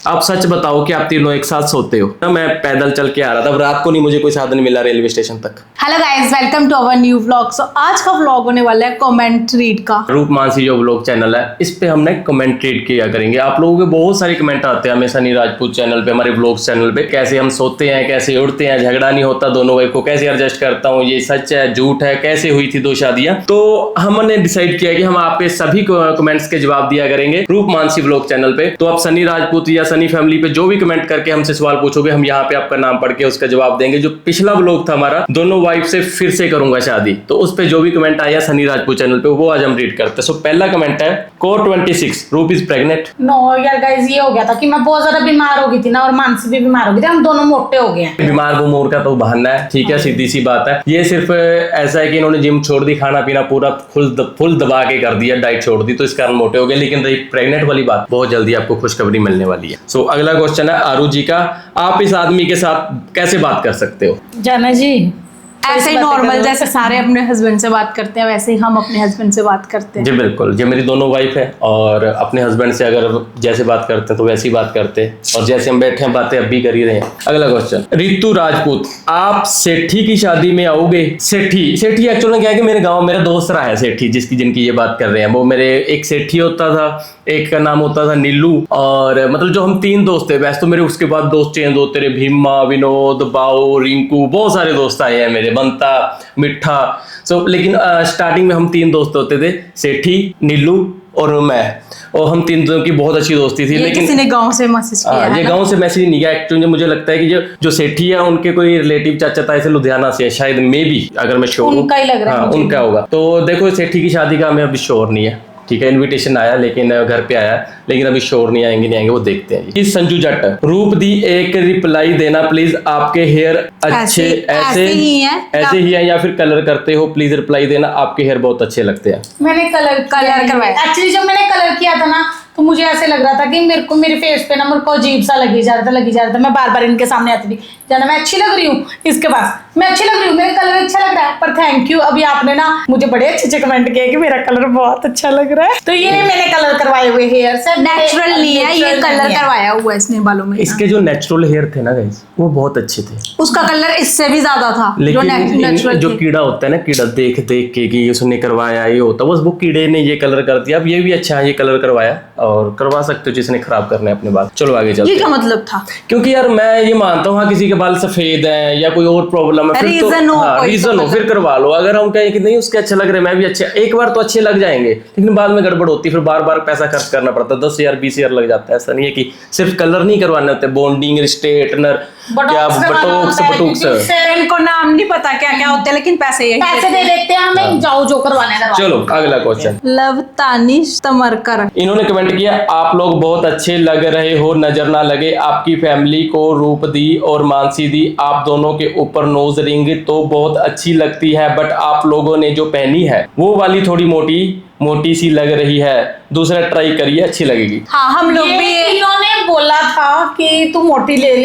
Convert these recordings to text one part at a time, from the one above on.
आप सच बताओ कि आप तीनों एक साथ सोते हो ना? मैं पैदल चल के आ रहा था, रात को नहीं मुझे कोई साधन मिला रेलवे स्टेशन तक। Hello guys, welcome to our new vlog. So आज का व्लॉग होने वाला है कमेंट रीड का। रूप मानसी जो व्लॉग चैनल है, इस पे हमने कमेंट रीड किया करेंगे। आप लोगों के बहुत सारे कमेंट आते हैं हमें सनी राजपूत चैनल पे, हमारे व्लॉग्स चैनल पे, कैसे हम सोते हैं, कैसे उड़ते हैं, झगड़ा नहीं होता दोनों वाइफ को, कैसे एडजस्ट करता हूँ, ये सच है झूठ है, कैसे हुई थी 2 शादियां। तो हमने डिसाइड किया कि हम आपके सभी कमेंट्स के जवाब दिया करेंगे रूप मानसी व्लॉग चैनल पे। तो आप सनी राजपूत या सनी फैमिली पे जो भी कमेंट करके हमसे सवाल पूछोगे, हम यहाँ पे आपका नाम पढ़ के उसका जवाब देंगे। जो पिछला व्लॉग था हमारा, दोनों वाइफ से फिर से करूंगा शादी, तो उस पे जो भी कमेंट आया सनी राजपूत चैनल पे, वो आज हम रीड करते हैं। सो पहला कमेंट है कोर 26, रूप इज प्रेग्नेंट। नो यार गाइस, ये हो गया था कि मैं बहुत ज्यादा बीमार हो गई थी ना, और मानसी भी बीमार हो गई थी, हम दोनों मोटे हो गए हैं। बीमार गुमूर का तो बहाना है, ठीक है, सीधी सी बात है। ये सिर्फ ऐसा है कि इन्होंने जिम छोड़ दी, खाना पीना पूरा फुल दबा के कर दिया, डाइट छोड़ दी, तो इस कारण मोटे हो गए। लेकिन रही प्रेग्नेंट वाली बात, बहुत जल्दी आपको खुशखबरी मिलने वाली है। सो अगला क्वेश्चन है आरू जी का, आप इस आदमी के साथ कैसे बात कर सकते हो? जाना जी ऐसे ही नॉर्मल जैसे सारे अपने हस्बैंड से बात करते हैं, वैसे ही हम अपने हस्बैंड से बात करते हैं। जी बिल्कुल, ये मेरी दोनों वाइफ है और अपने हस्बैंड से अगर जैसे बात करते हैं तो वैसी बात करते हैं, और जैसे हम बैठे हैं बातें अब भी कर ही रहे हैं। अगला क्वेश्चन, रितु राजपूत, आप सेठी की शादी में आओगे? सेठी एक्चुअली क्या है कि मेरे गाँव मेरा दोस्त रहा है सेठी, जिनकी ये बात कर रहे हैं। वो मेरे एक सेठी होता था, एक का नाम होता था नीलू, और मतलब जो हम 3 दोस्त थे। वैसे तो मेरे उसके बाद दोस्त चेंज होते रहे, भीमा, विनोद, बाओ, रिंकू, बहुत सारे दोस्त आए हैं मेरे, बंता, मिठा। सो लेकिन स्टार्टिंग में हम 3 दोस्त होते थे, सेठी, नीलू और मैं, और हम 3 दोनों की बहुत अच्छी दोस्ती थी। लेकिन किसी ने गांव से मैसेज किया है, ये गांव से मैसेज नहीं गया एक्चुअली। मुझे लगता है कि जो सेठी है उनके कोई रिलेटिव चाचा ताई से लुधियाना से है शायद, मे बी, अगर मैं श्योर हूं, उनका ही लग रहा है, उनका होगा। तो देखो सेठी की शादी का हमें अभी श्योर नहीं है, ठीक है, इनविटेशन आया लेकिन घर पे आया, लेकिन अभी श्योर नहीं आएंगे नहीं आएंगे, वो देखते हैं। इस संजू जट, रूप दी एक रिप्लाई देना प्लीज, आपके हेयर अच्छे ऐसे ही हैं या फिर कलर करते हो? प्लीज रिप्लाई देना, आपके हेयर बहुत अच्छे लगते हैं। मैंने कलर करवाया। एक्चुअली जब मैंने कलर किया था ना, तो मुझे ऐसे लग रहा था कि मेरे फेस पे ना मेरे को अजीब सा लगी जा रहा था। मैं बार बार इनके सामने आती थी, जाना मैं अच्छी लग रही हूँ इसके पास, मैं अच्छी लग रही हूँ, मेरा कलर अच्छा लग रहा है। पर थैंक यू, अभी आपने ना मुझे बड़े अच्छे कमेंट किए कि मेरा कलर बहुत अच्छा लग रहा है। तो ये मैंने कलर करवाए हुए हेयर से, नेचुरल नहीं है, ये कलर करवाया हुआ है इसने बालों में। इसके जो नेचुरल हेयर थे ना गाइस, वो बहुत अच्छे थे, उसका कलर इससे भी ज्यादा था। लेकिन जो कीड़ा होता है ना, कीड़ा देख देख के कि उसने करवाया ये होता, बस वो कीड़े ने ये कलर कर दिया। अब ये भी अच्छा है, ये कलर करवाया, और करवा सकते हो जिसने खराब करना है अपने बाल। चलो आगे चलते हैं। ये क्या मतलब था? क्योंकि यार मैं ये मानता हूँ, हाँ किसी के बाल सफेद हैं या कोई और प्रॉब्लम है, रीजन हो फिर करवा लो। अगर हम कहें कि नहीं उसके अच्छे लग रहे, मैं भी अच्छे, एक बार तो अच्छे लग जाएंगे, लेकिन बाद में गड़बड़ होती है, फिर बार बार पैसा खर्च करना पड़ता है, 10,000 20,000 लग जाता है। ऐसा नहीं है कि सिर्फ कलर नहीं करवाने होते, बॉन्डिंग, स्ट्रेटनर, क्या बटोक्स, इनको नाम नहीं पता क्या क्या होते हैं, लेकिन पैसे दे देते हैं हमें, जाओ जो करवाने करवा। चलो अगला क्वेश्चन, लव तानिश तमरकर, इन्होंने कमेंट किया, आप लोग बहुत अच्छे लग रहे हो, नजर ना लगे आपकी फैमिली को, रूप दी और मानसी दी, आप दोनों के ऊपर नोज रिंग तो बहुत अच्छी लगती है, बट आप लोगों ने जो पहनी है वो वाली थोड़ी मोटी सी लग रही है, दूसरा ट्राई करिए, अच्छी लगेगी। हाँ, हम लोग भी इन्होंने बोला था कि तू मोटी ले रही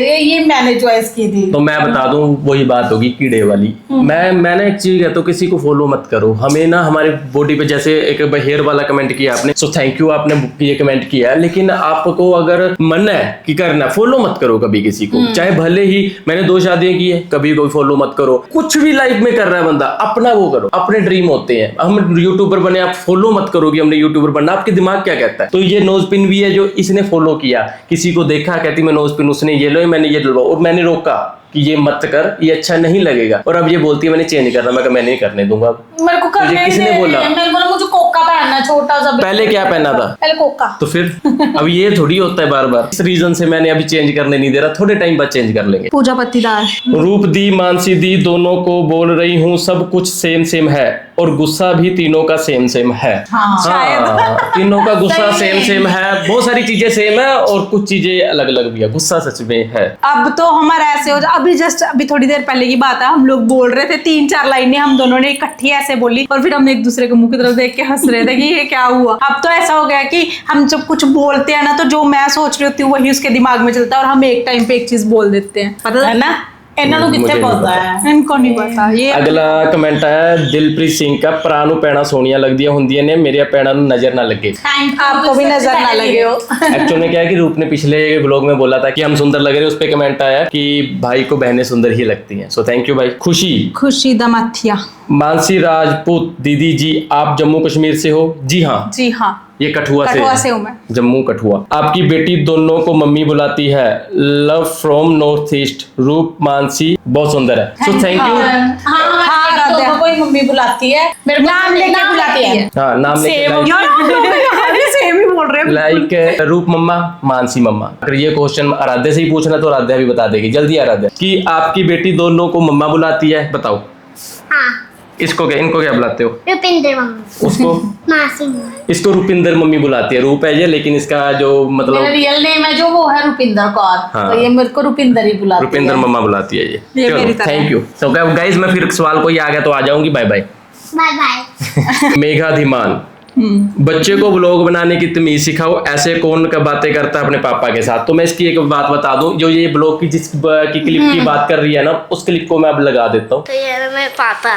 है, ये मैंने चॉइस की थी। तो मैं बता दूं, वही बात होगी कीड़े वाली। मैंने एक चीज कहता हूँ, किसी को फॉलो मत करो। हमें ना हमारे बॉडी पे, जैसे एक हेयर वाला कमेंट किया आपने, सो थैंक यू, आपने ये कमेंट किया, लेकिन आपको अगर मन है कि करना, फॉलो मत करो कभी किसी को, चाहे भले ही मैंने 2 शादियां की है, कभी कोई फॉलो मत करो। कुछ भी लाइफ में कर रहा है बंदा, अपना वो करो, अपने ड्रीम होते हैं। हम यूट्यूबर बने, आप फॉलो मत करो कि हमने यूट्यूबर बनना, आपके दिमाग क्या कहता है। तो ये नोज पिन भी है जो इसने फॉलो किया, किसी को देखा कहती मैं नोज पिन, उसने ये लो, मैंने ये डलवा, और मैंने रोका कि ये मत कर, ये अच्छा नहीं लगेगा, और अब ये बोलती है मैंने चेंज करना। मैं नहीं करने दूंगा। मेरे को करने किसने बोला? मुझे कोका पहनना छोटा सा। पहले क्या पहना था? पहले कोका। तो फिर अब ये थोड़ी होता है बार बार, इस रीजन से मैंने अभी चेंज करने नहीं दे रहा, थोड़े टाइम बाद चेंज कर लेंगे। पूजा पत्तीदार, रूप दी मानसी दी दोनों को बोल रही हूँ, सब कुछ सेम है, और गुस्सा भी तीनों का सेम है। हाँ, तीनों का गुस्सा सेम है, बहुत सारी चीजें सेम है और कुछ चीजें अलग अलग भी है। गुस्सा सच में है। अब तो हमारा ऐसे हो, अभी थोड़ी देर पहले की बात है, हम लोग बोल रहे थे 3-4 लाइनें हम दोनों ने इकट्ठी ऐसे बोली, और फिर हम एक दूसरे के मुंह की तरफ देख के हंस रहे थे कि ये क्या हुआ। अब तो ऐसा हो गया कि हम जब कुछ बोलते हैं ना, तो जो मैं सोच रही होती हूँ वही उसके दिमाग में चलता है, और हम एक टाइम पे एक चीज बोल देते हैं, पता है ना। ਇਹਨਾਂ ਨੂੰ ਕਿੱਥੇ मुझे नहीं ਪਤਾ पता। ਹੈ इनको नहीं पता ये ਅਗਲਾ ਕਮੈਂਟ ਆਇਆ ਦਿਲਪ੍ਰੀਤ ਸਿੰਘ का ਭਰਾ ਨੂੰ ਪੈਣਾ ਸੋਹਣੀਆਂ ਲੱਗਦੀਆਂ ਹੁੰਦੀਆਂ ਨੇ ਮੇਰੀਆਂ ਪੈਣਾ ਨੂੰ ਨਜ਼ਰ ਨਾ ਲੱਗੇ। आपको भी नजर ना लगे हो। एक्चुअल में क्या है कि रूप ने पिछले ब्लॉग में बोला था कि हम सुंदर लग रहे हैं, उस पे कमेंट आया कि भाई को बहनें सुंदर ही लगती हैं। सो थैंक यू भाई। खुशी खुशी दमाथिया। मानसी राजपूत दीदी जी आप जम्मू कश्मीर से हो? जी हाँ, जी हाँ, ये कठुआ कठुआ से से हूँ मैं। जम्मू कठुआ। आपकी बेटी दोनों को मम्मी बुलाती है। Love from north east. रूप मानसी बहुत सुंदर है। So thank you. हाँ राधा। कोई मम्मी बुलाती है मेरे को नाम लेके बुलाती है। हाँ नाम Same लेके सेम ही बोल रहे हैं। लाइक रूप मम्मा मानसी मम्मा। अगर ये क्वेश्चन आराध्या से ही पूछना तो आराध्या भी बता देगी। जल्दी आराध्या कि आपकी बेटी दोनों को मम्मा बुलाती है, बताओ। हाँ इसको क्या, इनको क्या बुलाते हो? रुपिंदर मम्मी उसको मासी इसको रुपिंदर मम्मी बुलाती है। रूप है ये, लेकिन इसका जो मेरा मतलब रियल नेम है जो वो है रुपिंदर कौर हाँ। तो ये मेरे को रुपिंदर ही बुलाती रुपिंदर है मम्मा बुलाती है ये ये। मेरी तरह थैंक है। यू। तो गाइस मैं फिर सवाल कोई आ गया तो आ जाऊंगी। Bye bye. Bye bye Megha Dhiman बच्चे को व्लॉग बनाने की तमीज सिखाओ। ऐसे कौन का बातें करता है अपने पापा के साथ? तो मैं इसकी एक बात बता दूं, जो ये ब्लॉग की जिस की क्लिप की बात कर रही है ना, उस क्लिप को मैं अब लगा देता हूँ। तो ये है मेरे पापा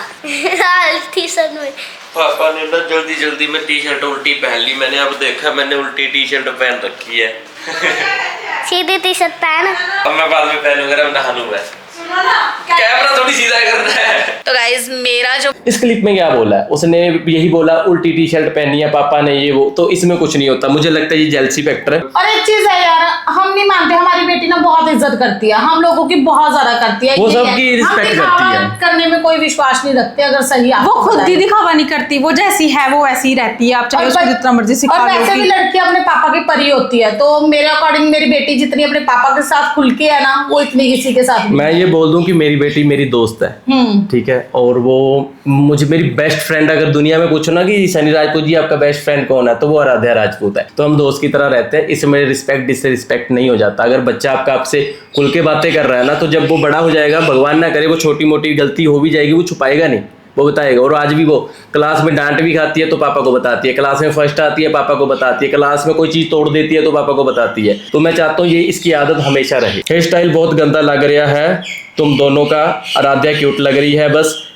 टी शर्ट में पापा ने ना जल्दी जल्दी में टी शर्ट उल्टी पहन ली। मैंने अब देखा मैंने उल्टी टी शर्ट पहन रखी है। सीधी टी शर्ट पहन अब मैं बाद में पहनूंगा, अब नहा लूंगा। कैमरा थोड़ी सीधा करना है। तो गाइज मेरा जो इस क्लिप में क्या बोला है उसने? यही बोला उल्टी टी शर्ट पहनी है पापा ने, ये वो। तो इसमें कुछ नहीं होता। मुझे लगता है ये जेलसी फैक्टर है। और एक चीज है यार हम नहीं मानते हमारी बेटी ना बहुत इज्जत करती है हम लोगों की बहुत ज्यादा करती है वो ये सबकी है। हम respect दिखावा करती है। करने में कोई विश्वास नहीं रखते अगर सही वो आपको खुद पता ही है। दिखावा नहीं करती, वो जैसी है वो ऐसी ही रहती है। आप चाहे उसको जितना मर्जी सिखा और लो वैसे भी कि- लड़की अपने पापा की परी होती है तो मेरे अकॉर्डिंग मेरी बेटी जितनी अपने पापा के साथ खुल के है ना वो इतनी किसी के साथ नहीं। मैं ये बोल दूं कि मेरी बेटी मेरी दोस्त है, ठीक है, और वो मुझे मेरी बेस्ट फ्रेंड अगर दुनिया में पूछो ना कि सनी राजपूत जी आपका बेस्ट फ्रेंड कौन है, तो वो आराध्या राजपूत है। तो हम दोस्त की तरह रहते हैं। इसमें रिस्पेक्ट डिसरिस्पेक्ट नहीं हो जाता। अगर बच्चा आपका आपसे खुल के बातें कर रहा है ना, तो जब वो बड़ा हो जाएगा, भगवान ना करे वो छोटी मोटी गलती हो भी जाएगी, वो छुपाएगा नहीं, वो बताएगा। और आज भी वो क्लास में डांट भी खाती है तो पापा को बताती है, क्लास में फर्स्ट आती है पापा को बताती है, क्लास में कोई चीज तोड़ देती है तो पापा को बताती है। तो मैं चाहता हूँ ये इसकी आदत हमेशा रहे। हेयर स्टाइल बहुत गंदा लग रहा है तुम दोनों का। आराध्या क्यूट लग रही है, बस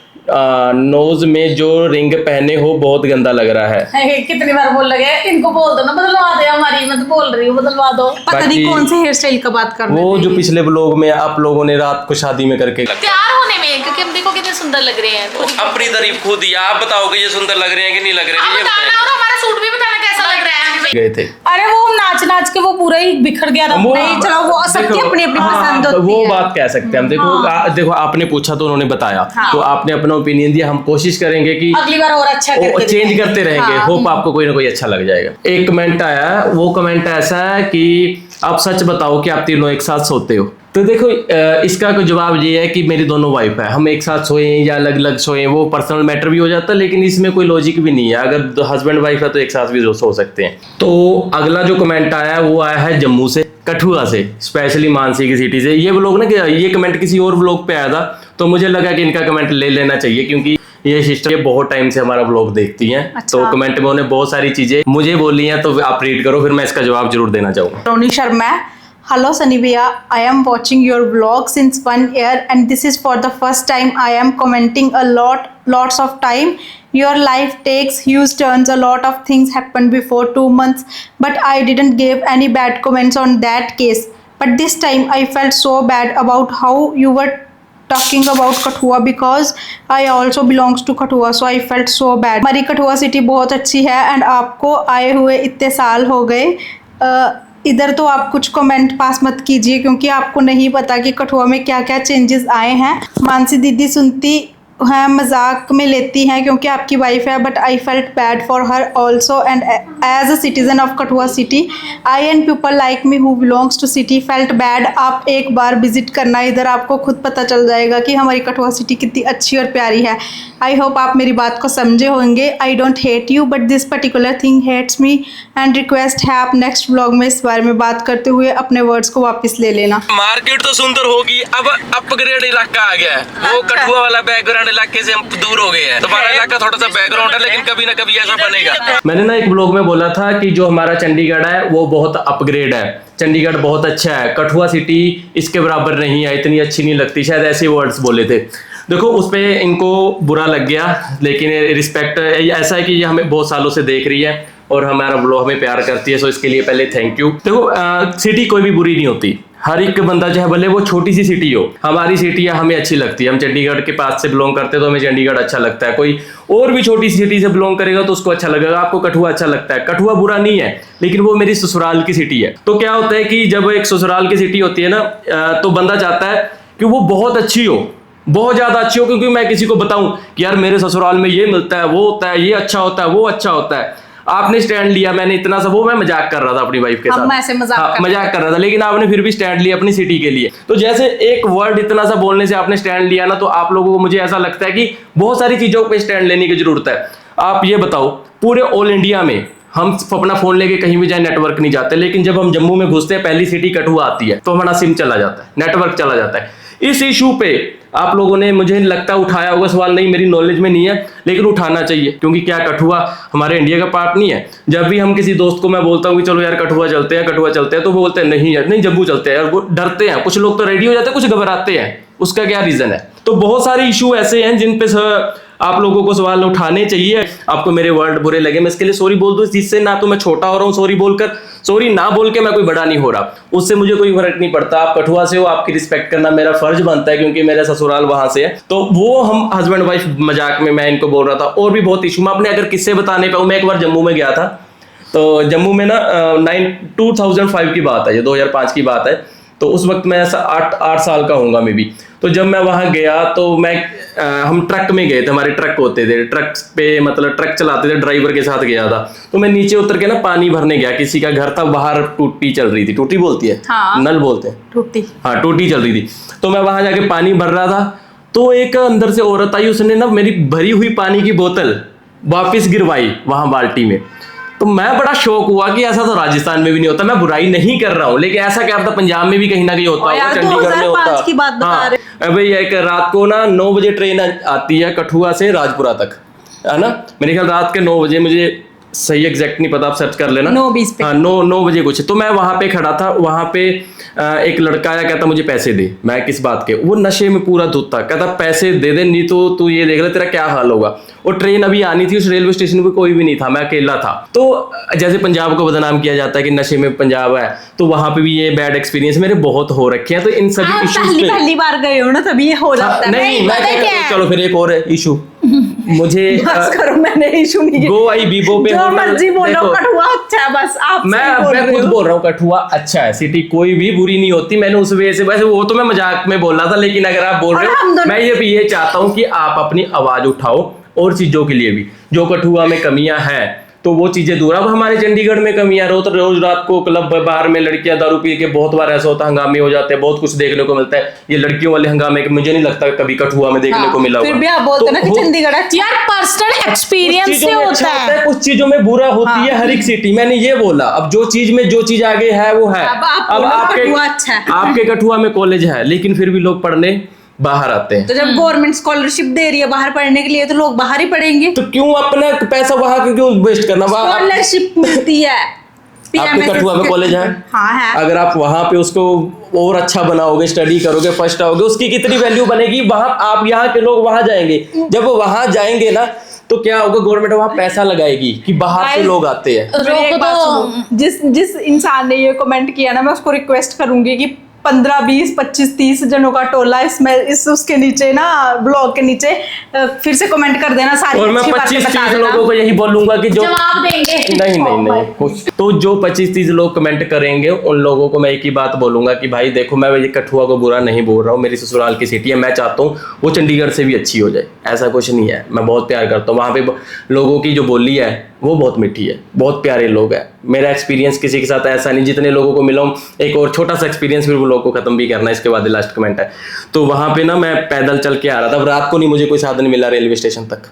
नोज में जो रिंग पहने हो बहुत गंदा लग रहा है। कितनी बार बोल लगे इनको बोल दो ना बदलवा दे हमारी मैं तो बोल रही हूँ बदलवा दो। पता नहीं बाकी- कौन से हेयर स्टाइल का बात कर रहे वो थे। जो पिछले ब्लॉग में आप लोगों ने रात को शादी में करके तैयार होने में क्योंकि हम देखो कितने सुंदर लग रहे हैं तो अपनी तारीफ खुद ही आप बताओ कि ये सुंदर लग रहे हैं कि नहीं लग रहे हैं, ये बताएं। और हमारा सूट भी बताना कैसा लग रहा है गए थे अरे वो नाच नाच के वो पूरा ही बिखर गया था वो- नहीं, चलो वो सबकी देखो, अपनी अपनी हाँ, पसंद होती वो है। बात कह सकते हैं हम। देखो देखो आपने पूछा तो उन्होंने बताया, तो आपने अपना ओपिनियन दिया। हम कोशिश करेंगे कि अगली बार और अच्छा करके चेंज करते रहेंगे। हाँ। होप आपको कोई ना कोई अच्छा लग जाएगा। एक कमेंट आया, वो कमेंट ऐसा है कि आप सच बताओ कि आप तीनों एक साथ सोते हो। तो देखो इसका कोई जवाब ये है कि मेरी दोनों वाइफ है, हम एक साथ सोए या अलग अलग सोए वो पर्सनल मैटर भी हो जाता है, लेकिन इसमें कोई लॉजिक भी नहीं है। अगर हस्बैंड वाइफ है तो एक साथ भी सो सकते हैं। तो अगला जो कमेंट आया है वो आया है जम्मू से, कठुआ से, स्पेशली मानसी की सिटी से। ये लोग ना ये कमेंट किसी और ब्लॉग पे आया था, तो मुझे लगा कि इनका कमेंट ले लेना चाहिए, क्योंकि ये सिस्टर ये बहुत टाइम से हमारा ब्लॉग देखती हैं। अच्छा। तो कमेंट में उन्हें बहुत सारी चीजें मुझे बोली हैं, तो आप रीड करो, फिर मैं इसका जवाब जरूर देना चाहूँगा। रोनी Sharma, hello Sunny Bhaiya, I am watching your vlog since 1 year and this is for the first time I am commenting lots of time. Your life takes huge turns, a lot of things happened before 2 months but I didn't give any bad comments on that case. But this time I felt so bad about how you were talking about Kathua because I also belongs to Kathua, so I felt so bad. हमारी Kathua city बहुत अच्छी है and आपको आए हुए इतने साल हो गए। इधर तो आप कुछ कमेंट पास मत कीजिए क्योंकि आपको नहीं पता कि कठुआ में क्या क्या चेंजेस आए हैं। मानसी दीदी सुनती हैं, मजाक में लेती हैं क्योंकि आपकी वाइफ है, but I felt bad for her also and as a citizen of Kathua city I and people like me who belongs to city felt bad. आप एक बार विजिट करना इधर, आपको खुद पता चल जाएगा कि हमारी कठुआ सिटी कितनी अच्छी और प्यारी है। आई होप आप मेरी बात को समझे होंगे। I don't hate you but this particular thing hates me and request है आप नेक्स्ट ब्लॉग में इस बारे में बात करते हुए अपने वर्ड्स को वापस ले लेना। मार्केट तो सुंदर होगी, अब अपग्रेड इलाका आ गया है, वो कठुआ वाला बैकग्राउंड पहाड़ इलाके से हम दूर हो गए हैं, तो हमारा इलाका थोड़ा सा बैकग्राउंड है, लेकिन कभी ना कभी ऐसा बनेगा। मैंने ना एक ब्लॉग में बोला था कि जो हमारा चंडीगढ़ है वो बहुत अपग्रेड है, चंडीगढ़ बहुत अच्छा है, कठुआ सिटी इसके बराबर नहीं है, इतनी अच्छी नहीं लगती, शायद ऐसे वर्ड्स बोले थे। देखो उस पे इनको बुरा लग गया, लेकिन रिस्पेक्ट ऐसा है कि ये हमें बहुत सालों से देख रही है और हमारा ब्लॉग हमें प्यार करती है, सो इसके लिए पहले थैंक यू। देखो सिटी कोई भी बुरी नहीं होती, हर एक बंदा चाहे भले वो छोटी सी सिटी हो, हमारी सिटी हमें अच्छी लगती है, हम चंडीगढ़ के पास से बिलोंग करते हैं तो हमें चंडीगढ़ अच्छा लगता है, कोई और भी छोटी सी सिटी से बिलोंग करेगा तो उसको अच्छा लगेगा। आपको कठुआ अच्छा लगता है, कठुआ बुरा नहीं है, लेकिन वो मेरी ससुराल की सिटी है। तो क्या होता है कि जब एक ससुराल की सिटी होती है ना, तो बंदा चाहता है कि वो बहुत अच्छी हो, बहुत ज्यादा अच्छी हो, क्योंकि मैं किसी को बताऊं कि यार मेरे ससुराल में ये मिलता है, वो होता है, ये अच्छा होता है, वो अच्छा होता है। आपने स्टैंड लिया, मैंने इतना सा, वो मैं मजाक कर रहा था अपनी वाइफ के साथ, हम ऐसे मजाक कर रहा था, लेकिन आपने फिर भी स्टैंड लिया अपनी सिटी के लिए। तो जैसे एक वर्ड इतना सा बोलने से आपने स्टैंड लिया ना, तो आप लोगों को, मुझे ऐसा लगता है कि बहुत सारी चीजों पे स्टैंड लेने की जरूरत है। आप ये बताओ, पूरे ऑल इंडिया में हम अपना फोन लेके कहीं भी जाए नेटवर्क नहीं जाते, लेकिन जब हम जम्मू में घुसते हैं पहली सिटी कठुआ आती है, तो हमारा सिम चला जाता है, नेटवर्क चला जाता है। इस इशू पे आप लोगों ने, मुझे लगता है उठाया होगा सवाल, नहीं मेरी नॉलेज में नहीं है, लेकिन उठाना चाहिए, क्योंकि क्या कठुआ हमारे इंडिया का पार्ट नहीं है? जब भी हम किसी दोस्त को मैं बोलता हूँ कि चलो यार कठुआ चलते हैं, कठुआ चलते हैं, तो वो बोलते हैं नहीं यार, नहीं जम्मू चलते हैं, और वो डरते हैं, कुछ लोग तो रेडी हो जाते हैं, कुछ घबराते हैं, उसका क्या रीजन है? तो बहुत सारे इशू ऐसे हैं जिन पे आप लोगों को सवाल उठाने चाहिए। आपको मेरे वर्ड बुरे लगे, मैं इसके लिए सॉरी बोल दूं, जिससे ना तो मैं छोटा हो रहा हूँ सॉरी बोलकर, सॉरी ना बोल के मैं कोई बड़ा नहीं हो रहा, उससे मुझे कोई फर्क नहीं पड़ता। आप कठुआ से हो, आपकी रिस्पेक्ट करना मेरा फर्ज बनता है, क्योंकि मेरा ससुराल वहां से है। तो वो हम हस्बैंड वाइफ मजाक में मैं इनको बोल रहा था। और भी बहुत इशू, मैं अपने अगर किस्से बताने पाऊँ, मैं एक बार जम्मू में गया था, तो जम्मू में ना 2005 की बात है, ये 2005 की बात है, तो उस वक्त मैं 8 साल का होऊंगा मे बी। तो जब मैं वहां गया तो हम ट्रक में गए थे, हमारे ट्रक होते थे, ट्रक पे मतलब ट्रक चलाते थे, ड्राइवर के साथ गया था। तो मैं नीचे उतर के ना पानी भरने गया, किसी का घर था, बाहर टूटी चल रही थी, टूटी बोलती है, हाँ। नल बोलते हैं, टूटी, हाँ टूटी चल रही थी। तो मैं वहां जाके पानी भर रहा था, तो एक अंदर से औरत आई, उसने ना मेरी भरी हुई पानी की बोतल वापिस गिरवाई वहां बाल्टी में। तो मैं बड़ा शौक हुआ कि ऐसा तो राजस्थान में भी नहीं होता, मैं बुराई नहीं कर रहा हूँ, लेकिन ऐसा क्या पता पंजाब में भी कहीं ना कहीं होता होगा, चंडीगढ़ में होता। की बात बता रहे। भाई एक रात को ना 9 बजे ट्रेन आती है कठुआ से राजपुरा तक, है ना, मेरे ख्याल रात के 9 बजे, मुझे सही एग्जैक्ट नहीं पता, आप सर्च कर लेना, 9:20 पे, हाँ 9 बजे कुछ। तो मैं वहां पे खड़ा था, वहां पे एक लड़का आया, कहता मुझे पैसे दे। मैं किस बात के, वो नशे में पूरा धुत था, कहता पैसे दे दे, नहीं तो तू ये देख ले तेरा क्या हाल होगा। और ट्रेन अभी आनी थी, उस रेलवे स्टेशन पे कोई भी नहीं था, मैं अकेला था। तो जैसे पंजाब को बदनाम किया जाता है कि नशे में पंजाब है, तो वहां पे भी ये बैड एक्सपीरियंस मेरे बहुत हो रखे हैं। तो इन सभी इश्यूज पे पहली बार गए हो ना, तभी ये हो जाता है। नहीं मैं चलो फिर एक और इशू मुझे बस करो, मैंने इशू नहीं किया। गो आई बीबो पे जो मर्जी बोलो, कठुआ अच्छा है, बस आप मैं खुद बोल रहा हूँ कठुआ अच्छा है, सिटी कोई भी बुरी नहीं होती। मैंने उस वजह से, वैसे वो तो मैं मजाक में बोल रहा था, लेकिन अगर आप बोल रहे हो, मैं ये चाहता हूँ कि आप अपनी आवाज उठाओ और चीजों के लिए भी। जो कठुआ में कमियां हैं तो वो चीजें दूर। अब हमारे चंडीगढ़ में कमियां, रोज रात को क्लब बाहर में लड़कियां दारू पी के, बहुत बार ऐसा होता है हंगामे हो जाते हैं, बहुत कुछ देखने को मिलता है। ये लड़कियों वाले हंगामे मुझे नहीं लगता कभी कठुआ में देखने को मिला। फिर भी आप बोलते ना कि चंडीगढ़ यार पर्सनल एक्सपीरियंस से होता है, कुछ चीजों में बुरा होती है हर एक सिटी। मैंने ये बोला, अब जो चीज आगे है वो है। अब आपके कठुआ में कॉलेज है, लेकिन फिर भी लोग पढ़ने बाहर आते हैं। तो जब गवर्नमेंट स्कॉलरशिप दे रही है बाहर पढ़ने के लिए, तो लोग बाहर ही पढ़ेंगे। तो क्यों अपना पैसा वहां क्यों वेस्ट करना? स्कॉलरशिप मिलती है, आपके कठुआ में कॉलेज है, हाँ है। अगर आप वहां पे उसको और अच्छा बनाओगे, स्टडी करोगे, फर्स्ट आओगे, उसकी कितनी वैल्यू बनेगी वहां। आप यहाँ के लोग वहां जाएंगे, जब वो वहां जाएंगे ना, तो क्या होगा, गवर्नमेंट वहां पैसा लगाएगी कि बाहर से लोग आते हैं। जिस इंसान ने ये कमेंट किया ना, मैं उसको रिक्वेस्ट करूंगी कि 15, 20, 25, 30 जनों का टोला उसके नीचे ना, ब्लॉग के नीचे फिर से कमेंट कर देना सारी। और मैं 25-30 लोगों को यही बोलूंगा कि जो जवाब देंगे। नहीं तो जो 25-30 लोग कमेंट करेंगे, उन लोगों को मैं एक ही बात बोलूंगा कि भाई देखो, मैं ये कठुआ को बुरा नहीं बोल रहा हूँ, मेरी ससुराल की सिटी है, मैं चाहता हूँ वो चंडीगढ़ से भी अच्छी हो जाए, ऐसा कुछ नहीं है। मैं बहुत प्यार करता हूँ, वहाँ पे लोगों की जो बोली है वो बहुत मीठी है, बहुत प्यारे लोग हैं। मेरा एक्सपीरियंस किसी के साथ ऐसा नहीं, जितने लोगों को मिला हूँ। एक और छोटा सा एक्सपीरियंस फिर वो लोगों को खत्म भी करना है, इसके बाद लास्ट कमेंट है। तो वहां पे ना मैं पैदल चल के आ रहा था, रात को नहीं मुझे कोई साधन मिला रेलवे स्टेशन तक।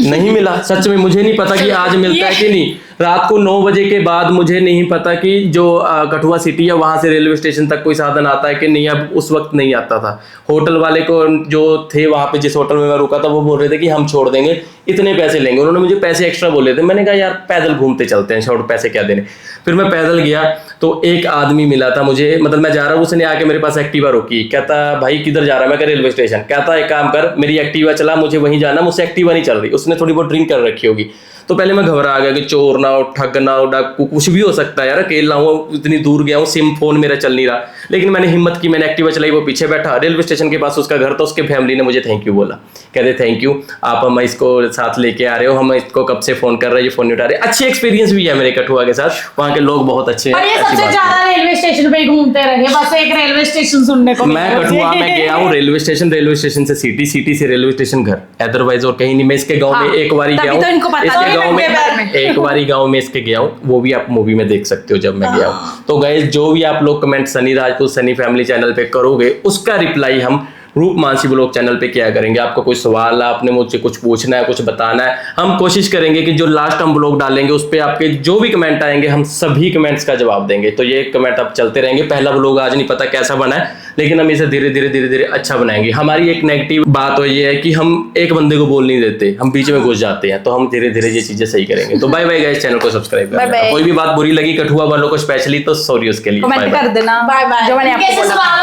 नहीं मिला, सच में मुझे नहीं पता कि आज मिलता है कि नहीं। रात को 9 बजे के बाद मुझे नहीं पता कि जो कठुआ सिटी है वहां से रेलवे स्टेशन तक कोई साधन आता है कि नहीं। अब उस वक्त नहीं आता था। होटल वाले को जो थे वहां पे, जिस होटल में मैं रुका था, वो बोल रहे थे कि हम छोड़ देंगे, इतने पैसे लेंगे। उन्होंने मुझे पैसे एक्स्ट्रा बोले थे। मैंने कहा यार पैदल घूमते चलते हैं, छोड़ पैसे क्या देने। फिर मैं पैदल गया तो एक आदमी मिला था मुझे, मतलब मैं जा रहा हूँ, उसने आके मेरे पास एक्टिवा रोकी। कहता भाई किधर जा रहा है? मैं कहा रेलवे स्टेशन। कहता एक काम कर, मेरी एक्टिवा चला, मुझे वहीं जाना, मुझसे एक्टिवा नहीं चल रही। उसने थोड़ी बहुत ड्रिंक कर रखी होगी। तो पहले मैं घबरा गया कि चोर ना हो, ठग ना हो, डाकू कुछ भी हो सकता है यार, अकेला हूँ, इतनी दूर गया हूँ, सिम फोन मेरा चल नहीं रहा। लेकिन मैंने हिम्मत की, मैंने एक्टिवा चलाई, वो पीछे बैठा। रेलवे स्टेशन के पास उसका घर था, उसके फैमिली ने मुझे थैंक यू बोला। कहते थैंक यू, आप हम इसको साथ लेके आ रहे हो, हम इसको कब से फोन कर रहे हैं, ये फोन नहीं उठा रहे। अच्छे एक्सपीरियंस भी है मेरे कठुआ के साथ, वहाँ के लोग बहुत अच्छे हैं। और ये अच्छी सबसे बात है। ज्यादा रेलवे स्टेशन पे ही घूमते रहे, बस एक रेलवे स्टेशन सुनने को मैं कठुआ में गया हूँ रेलवे स्टेशन से सिटी, सिटी से रेलवे स्टेशन घर, अदरवाइज और कहीं नहीं। मैं इसके गांव में एक बारी गया हूँ, तभी तो इनको पता है, इसके गांव मेरे बारे में। में एक बारी गांव में इसके गया हूँ, वो भी आप मूवी में देख सकते हो जब मैं गया हूँ। तो गाइस जो भी आप लोग comment Sunny Rajput Sunny family channel पे करोगे, उसका रिप्लाई हम रूप मानसी ब्लॉग चैनल पे क्या करेंगे। आपको कोई सवाल है, आपने मुझसे कुछ पूछना है, कुछ बताना है, हम कोशिश करेंगे कि जो लास्ट हम ब्लॉग डालेंगे उस पे आपके जो भी कमेंट आएंगे हम सभी कमेंट्स का जवाब देंगे। तो ये कमेंट अब चलते रहेंगे। पहला ब्लॉग आज नहीं पता कैसा बना है, लेकिन हम इसे धीरे धीरे अच्छा बनाएंगे। हमारी एक नेगेटिव बात तो ये है कि हम एक बंदे को बोल नहीं देते, हम बीच में घुस जाते हैं। तो हम धीरे धीरे ये चीजें सही करेंगे। तो बाय बाय गाइस, चैनल को सब्सक्राइब कर देना। कोई भी बात बुरी लगी कठुआ वालों को स्पेशली, तो सॉरी उसके लिए। कमेंट कर देना, बाय बाय। जो मैंने आपको बोला।